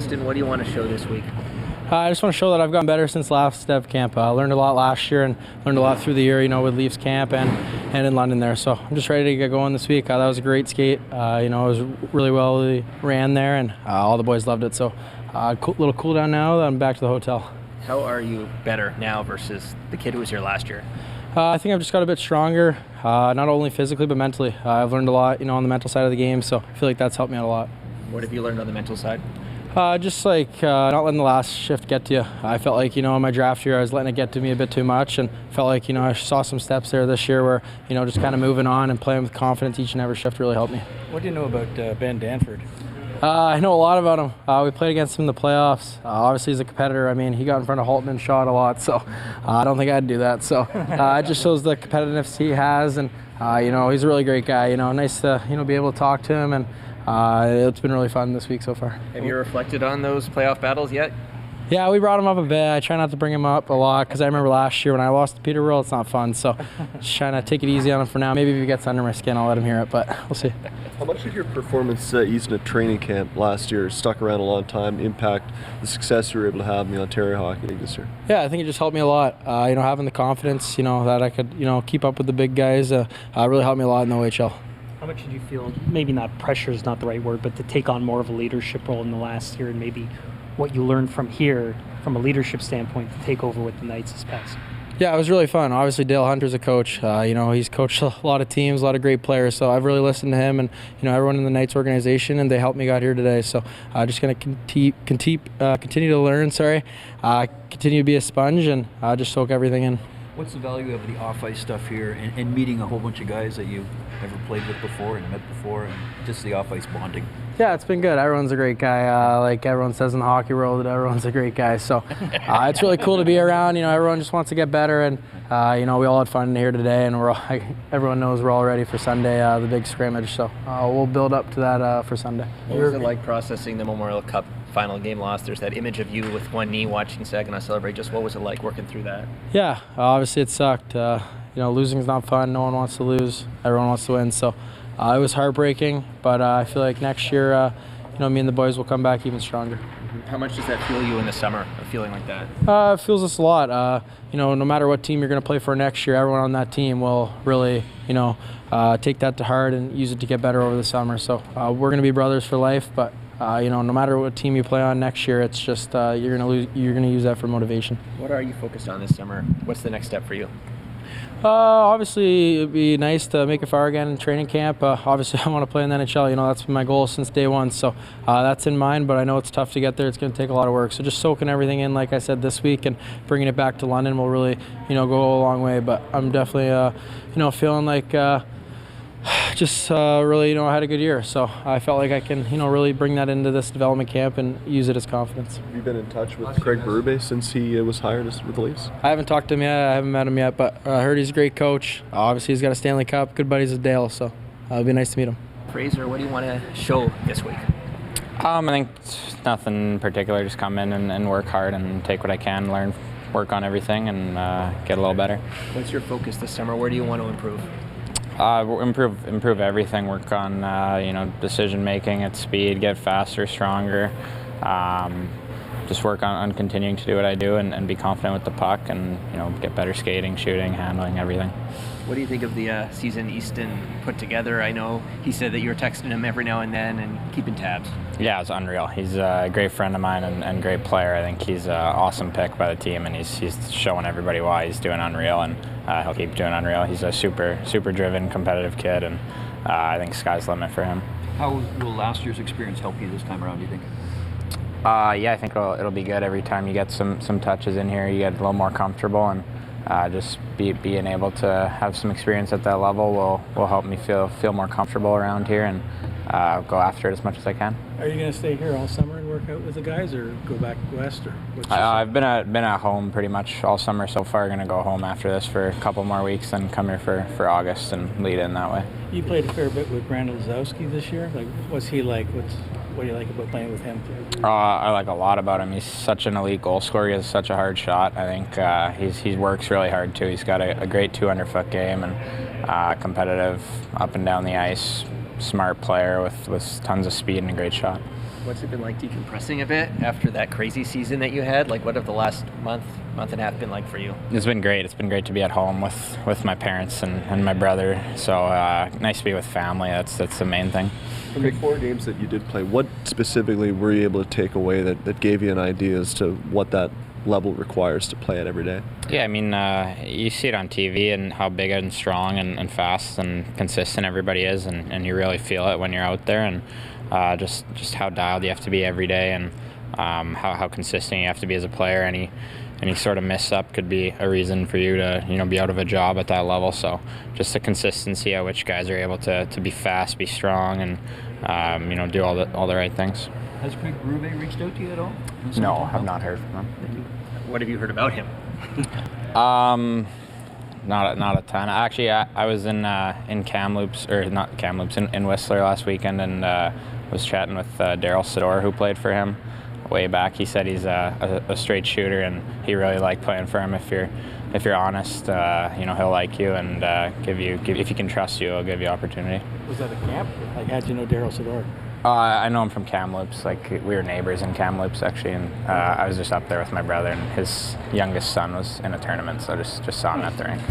Easton, what do you want to show this week? I just want to show that I've gotten better since last Dev camp. I learned a lot last year and learned a lot through the year, with Leafs camp and in London there. So I'm just ready to get going this week. That was a great skate. It was really well ran there, and all the boys loved it. So little cool down now. Then I'm back to the hotel. How are you better now versus the kid who was here last year? I think I've just got a bit stronger, not only physically but mentally. I've learned a lot, on the mental side of the game. So I feel like that's helped me out a lot. What have you learned on the mental side? Just like not letting the last shift get to you. I felt like, in my draft year, I was letting it get to me a bit too much, and felt like, I saw some steps there this year where, just kind of moving on and playing with confidence each and every shift really helped me. What do you know about Ben Danford? I know a lot about him. We played against him in the playoffs. Obviously, he's a competitor. I mean, he got in front of Holtman and shot a lot, so I don't think I'd do that. So it just shows the competitiveness he has, and, he's a really great guy. Nice to, be able to talk to him, and it's been really fun this week so far. Have you reflected on those playoff battles yet? Yeah, we brought him up a bit. I try not to bring him up a lot because I remember last year when I lost to Peter Worrell, it's not fun. So just trying to take it easy on him for now. Maybe if he gets under my skin, I'll let him hear it, but we'll see. How much did your performance at Easton at training camp last year, stuck around a long time, impact the success you were able to have in the Ontario Hockey League this year? Yeah, I think it just helped me a lot. Having the confidence, that I could, keep up with the big guys, really helped me a lot in the OHL. How much did you feel, maybe not pressure is not the right word, but to take on more of a leadership role in the last year, and maybe what you learned from here, from a leadership standpoint, to take over with the Knights this past? Yeah, it was really fun. Obviously, Dale Hunter's a coach. He's coached a lot of teams, a lot of great players. So I've really listened to him and, everyone in the Knights organization, and they helped me get here today. So I'm just going to continue to learn, continue to be a sponge and just soak everything in. What's the value of the off-ice stuff here and meeting a whole bunch of guys that you've never played with before and met before, and just the off-ice bonding? Yeah, it's been good. Everyone's a great guy. Like everyone says in the hockey world, everyone's a great guy. So it's really cool to be around. Everyone just wants to get better, and we all had fun here today, and everyone knows we're all ready for Sunday, the big scrimmage. So we'll build up to that for Sunday. What was it like processing the Memorial Cup final game loss? There's that image of you with one knee watching Saginaw celebrate. Just what was it like working through that? Yeah, obviously it sucked. Losing's not fun. No one wants to lose. Everyone wants to win. So it was heartbreaking, but I feel like next year, me and the boys will come back even stronger. How much does that fuel you in the summer, a feeling like that? It fuels us a lot. No matter what team you're going to play for next year, everyone on that team will really, take that to heart and use it to get better over the summer. So we're going to be brothers for life, but no matter what team you play on next year, it's just you're going to use that for motivation. What are you focused on this summer? What's the next step for you? Obviously, it'd be nice to make it far again in training camp. Obviously, I want to play in the NHL. That's been my goal since day one. So that's in mind, but I know it's tough to get there. It's going to take a lot of work. So just soaking everything in, like I said, this week and bringing it back to London will really, go a long way. But I'm definitely, feeling like really, I had a good year. So I felt like I can, really bring that into this development camp and use it as confidence. Have you been in touch with Craig Berube since he was hired with the Leafs? I haven't talked to him yet. I haven't met him yet, but I heard he's a great coach. Obviously, he's got a Stanley Cup. Good buddies with Dale, so it'll be nice to meet him. Fraser, what do you want to show this week? I think it's nothing particular. Just come in and work hard and take what I can, learn, work on everything, and get a little better. What's your focus this summer? Where do you want to improve? Improve everything. Work on decision making at speed, get faster, stronger. Just work on continuing to do what I do and be confident with the puck, and get better skating, shooting, handling, everything. What do you think of the season Easton put together? I know he said that you were texting him every now and then and keeping tabs. Yeah, it's unreal. He's a great friend of mine and great player. I think he's an awesome pick by the team, and he's showing everybody why he's doing unreal, and he'll keep doing unreal. He's a super driven, competitive kid, and I think sky's the limit for him. How will last year's experience help you this time around, do you think? Yeah, I think it'll be good. Every time you get some touches in here, you get a little more comfortable, and just being able to have some experience at that level will help me feel more comfortable around here and go after it as much as I can. Are you going to stay here all summer and work out with the guys, or go back west? Or I've been at home pretty much all summer so far. Going to go home after this for a couple more weeks, then come here for August and lead in that way. You played a fair bit with Brandon Lazowski this year. What's he like? What do you like about playing with him? I like a lot about him. He's such an elite goal scorer. He has such a hard shot. I think he works really hard too. He's got a great 200-foot game and competitive up and down the ice. Smart player with tons of speed and a great shot. What's it been like decompressing a bit after that crazy season that you had? Like, what have the last month and a half been like for you? It's been great. It's been great to be at home with my parents and my brother. So nice to be with family. That's the main thing. From the 4 games that you did play, what specifically were you able to take away that gave you an idea as to what that level requires to play it every day? Yeah, I mean, you see it on TV and how big and strong and fast and consistent everybody is, and you really feel it when you're out there, and just how dialed you have to be every day, and how consistent you have to be as a player. Any sort of miss up could be a reason for you to be out of a job at that level. So just the consistency at which guys are able to be fast, be strong, and do all the right things. Has Craig Berube reached out to you at all? No, I've not heard from him. What have you heard about him? Not a ton. Actually, I was in Kamloops, or not Kamloops, in Whistler last weekend, and was chatting with Daryl Sador, who played for him way back. He said he's a straight shooter, and he really liked playing for him. If you're honest, he'll like you and if he can trust you, he'll give you opportunity. Was that a camp? Like, how'd you know Daryl Sador? I know him from Kamloops. Like, we were neighbors in Kamloops, actually, and I was just up there with my brother, and his youngest son was in a tournament, so just saw him at the rink.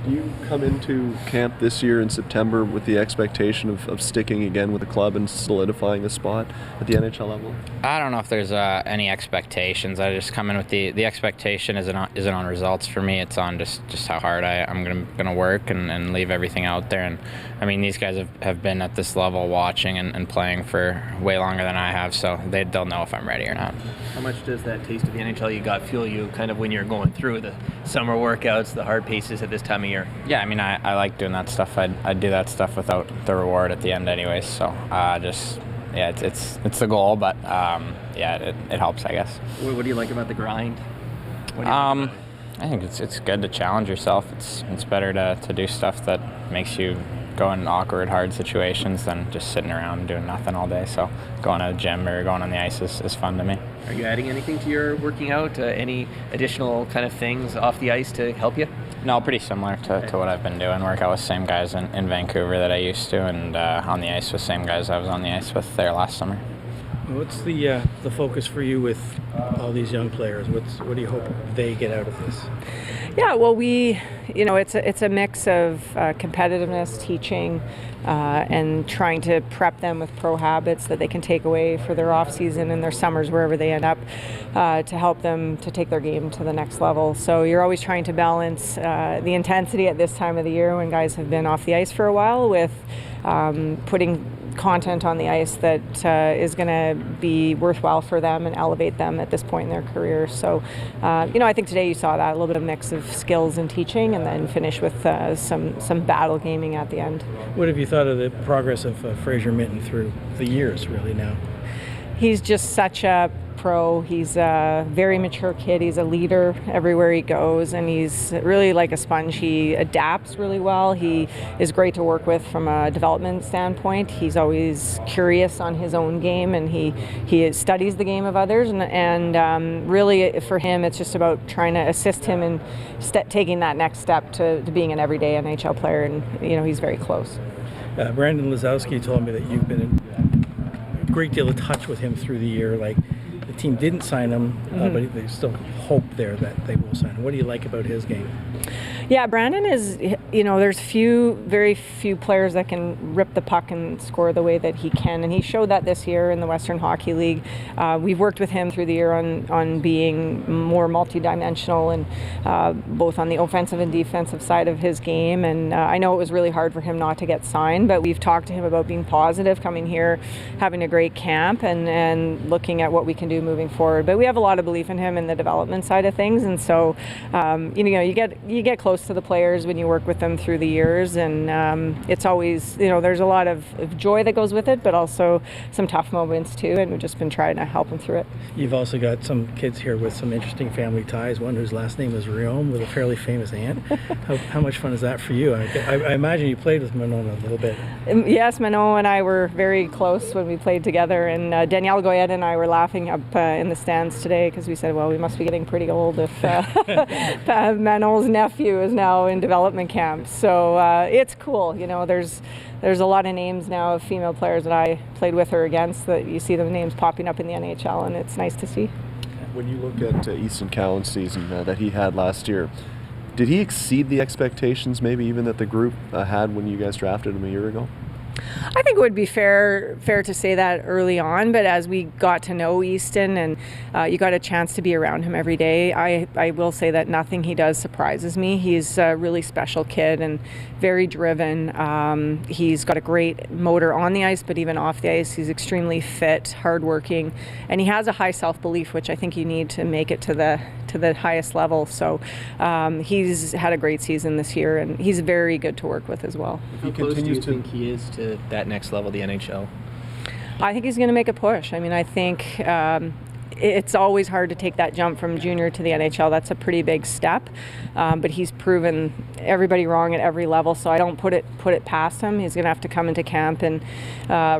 You come into camp this year in September with the expectation of sticking again with the club and solidifying a spot at the NHL level? I don't know if there's any expectations. I just come in with the expectation isn't on results for me. It's on just how hard I'm gonna work and leave everything out there. And I mean, these guys have been at this level watching and playing for way longer than I have, so they'll know if I'm ready or not. How much does that taste of the NHL you got fuel you kind of when you're going through the summer workouts, the hard paces at this time of year? Yeah, I mean, I like doing that stuff. I'd do that stuff without the reward at the end anyways. So it's the goal, but it helps, I guess. What do you like about the grind? I think it's good to challenge yourself. It's better to do stuff that makes you go in awkward, hard situations than just sitting around and doing nothing all day. So going to the gym or going on the ice is fun to me. Are you adding anything to your working out? Any additional kind of things off the ice to help you? No, pretty similar to what I've been doing. Work out with the same guys in Vancouver that I used to, and on the ice with the same guys I was on the ice with there last summer. What's the focus for you with all these young players? What do you hope they get out of this? Yeah, well, it's a mix of competitiveness, teaching, and trying to prep them with pro habits that they can take away for their off season and their summers wherever they end up, to help them to take their game to the next level. So you're always trying to balance the intensity at this time of the year when guys have been off the ice for a while with putting content on the ice that is going to be worthwhile for them and elevate them at this point in their career. So, I think today you saw that, a little bit of mix of skills and teaching, and then finish with some battle gaming at the end. What have you thought of the progress of Fraser Minten through the years, really, now? He's just such a pro. He's a very mature kid. He's a leader everywhere he goes, and he's really like a sponge. He adapts really well. He is great to work with from a development standpoint. He's always curious on his own game, and he studies the game of others, and really for him it's just about trying to assist him in taking that next step to being an everyday NHL player, and he's very close. Brandon Lazowski told me that you've been in a great deal of touch with him through the year. Like, the team didn't sign him, but there's still hope there that they will sign him. What do you like about his game? Yeah, Brandon is, there's very few players that can rip the puck and score the way that he can, and he showed that this year in the Western Hockey League. We've worked with him through the year on being more multidimensional, and both on the offensive and defensive side of his game, and I know it was really hard for him not to get signed, but we've talked to him about being positive, coming here, having a great camp, and looking at what we can do moving forward. But we have a lot of belief in him in the development side of things, and so you get close to the players when you work with them through the years, and it's always, there's a lot of joy that goes with it, but also some tough moments too, and we've just been trying to help them through it. You've also got some kids here with some interesting family ties, one whose last name is Riom, with a fairly famous aunt. How much fun is that for you? I imagine you played with Manon a little bit. Yes, Manon and I were very close when we played together, and Danielle Goyette and I were laughing up in the stands today because we said, well, we must be getting pretty old if Manon's nephew is now in development camp. So it's cool. You know, there's a lot of names now of female players that I played with or against that you see the names popping up in the NHL, and it's nice to see. When you look at Easton Cowan's season that he had last year, did he exceed the expectations maybe even that the group had when you guys drafted him a year ago? I think it would be fair to say that early on, but as we got to know Easton and you got a chance to be around him every day, I will say that nothing he does surprises me. He's a really special kid and very driven. He's got a great motor on the ice, but even off the ice, he's extremely fit, hardworking, and he has a high self-belief, which I think you need to make it to the highest level. So he's had a great season this year, and he's very good to work with as well. How close do you think he is to that next level, the NHL? I think he's going to make a push. I mean, I think it's always hard to take that jump from junior to the NHL. That's a pretty big step, but he's proven everybody wrong at every level, so I don't put it past him. He's going to have to come into camp, and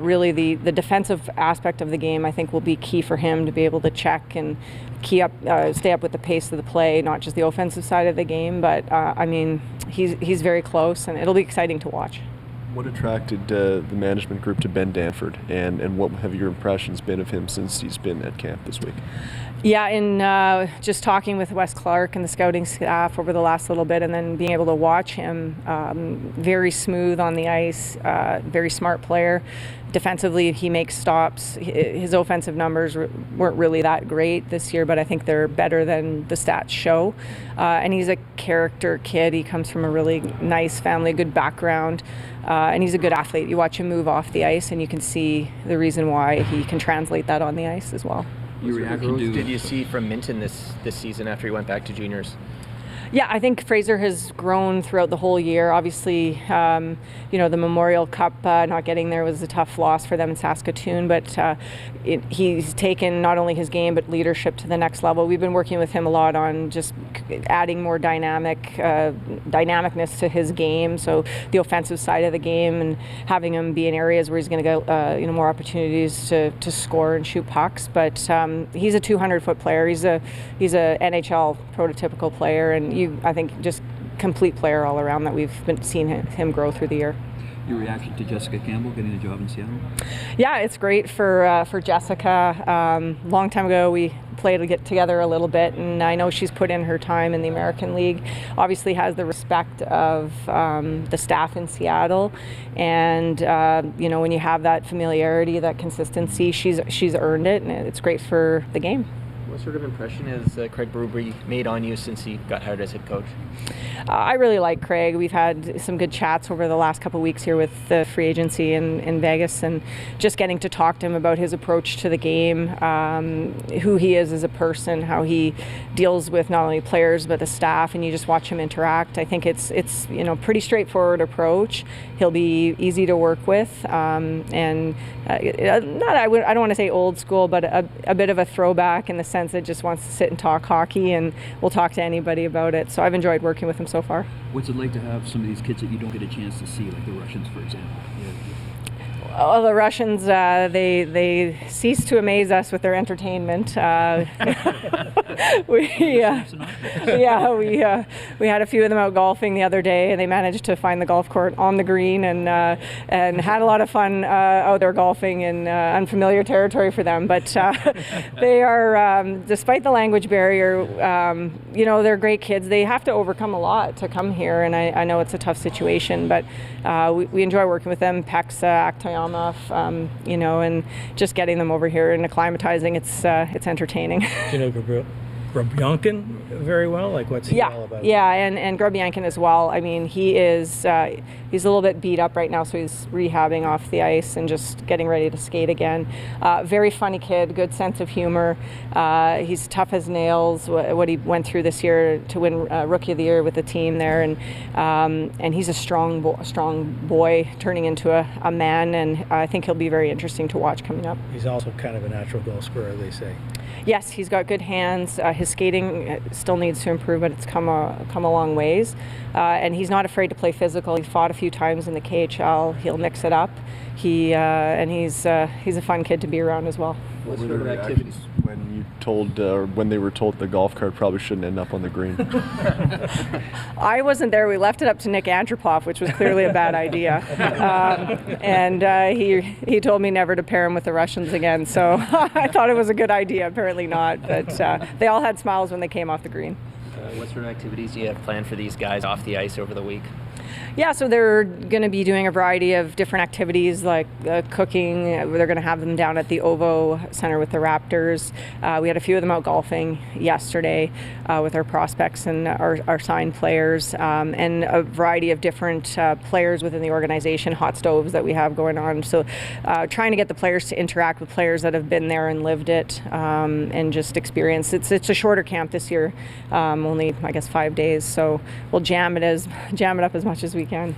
really the defensive aspect of the game I think will be key for him to be able to check and stay up with the pace of the play, not just the offensive side of the game, but I mean, he's very close, and it'll be exciting to watch. What attracted the management group to Ben Danford, and what have your impressions been of him since he's been at camp this week? Yeah, in just talking with Wes Clark and the scouting staff over the last little bit, and then being able to watch him, very smooth on the ice, very smart player. Defensively, he makes stops. His offensive numbers weren't really that great this year, but I think they're better than the stats show. And he's a character kid. He comes from a really nice family, good background, and he's a good athlete. You watch him move off the ice, and you can see the reason why he can translate that on the ice as well. Your reaction to did you see from Minten this season after he went back to juniors? Yeah, I think Fraser has grown throughout the whole year. Obviously, the Memorial Cup not getting there was a tough loss for them in Saskatoon, but he's taken not only his game but leadership to the next level. We've been working with him a lot on just adding more dynamicness to his game, so the offensive side of the game, and having him be in areas where he's going to get more opportunities to score and shoot pucks. But he's a 200-foot player. He's a NHL prototypical player, and I think just complete player all around that we've been seeing him grow through the year. Your reaction to Jessica Campbell getting a job in Seattle? Yeah, it's great for Jessica. Long time ago, we played together a little bit, and I know she's put in her time in the American League. Obviously, has the respect of the staff in Seattle, and when you have that familiarity, that consistency, she's earned it, and it's great for the game. What sort of impression has Craig Berube made on you since he got hired as head coach? I really like Craig. We've had some good chats over the last couple of weeks here with the free agency in Vegas, and just getting to talk to him about his approach to the game, who he is as a person, how he deals with not only players but the staff, and you just watch him interact. I think it's pretty straightforward approach. He'll be easy to work with, and I don't want to say old school, but a bit of a throwback in the sense that just wants to sit and talk hockey, and will talk to anybody about it. So I've enjoyed working with him so far. What's it like to have some of these kids that you don't get a chance to see, like the Russians, for example? Well, the Russians, they cease to amaze us with their entertainment. We had a few of them out golfing the other day, and they managed to find the golf court on the green, and had a lot of fun out there golfing in unfamiliar territory for them. But they are, despite the language barrier, they're great kids. They have to overcome a lot to come here, and I know it's a tough situation, but we enjoy working with them. Pexa, Aktayamov, and just getting them over here and acclimatizing. It's entertaining. Do you know Grubyankin very well? Like, what's he all about? Yeah, and Grubyankin as well. I mean, he's a little bit beat up right now, so he's rehabbing off the ice and just getting ready to skate again. Very funny kid, good sense of humor. He's tough as nails. What he went through this year to win Rookie of the Year with the team there, and he's a strong boy turning into a man, and I think he'll be very interesting to watch coming up. He's also kind of a natural goal scorer, they say. Yes, he's got good hands. His skating still needs to improve, but it's come a long ways. And he's not afraid to play physical. He fought a few times in the KHL. He'll mix it up. He's a fun kid to be around as well. What sort were of the activities? reactions when you told, when they were told the golf cart probably shouldn't end up on the green? I wasn't there. We left it up to Nick Andropov, which was clearly a bad idea. And he told me never to pair him with the Russians again. So I thought it was a good idea. Apparently not. But they all had smiles when they came off the green. What sort of activities do you have planned for these guys off the ice over the week? Yeah, so they're going to be doing a variety of different activities like cooking. They're going to have them down at the OVO Center with the Raptors. We had a few of them out golfing yesterday with our prospects and our signed players, and a variety of different players within the organization, hot stoves that we have going on. So trying to get the players to interact with players that have been there and lived it, and just experience. It's a shorter camp this year, only I guess 5 days. So we'll jam it up as much as we can.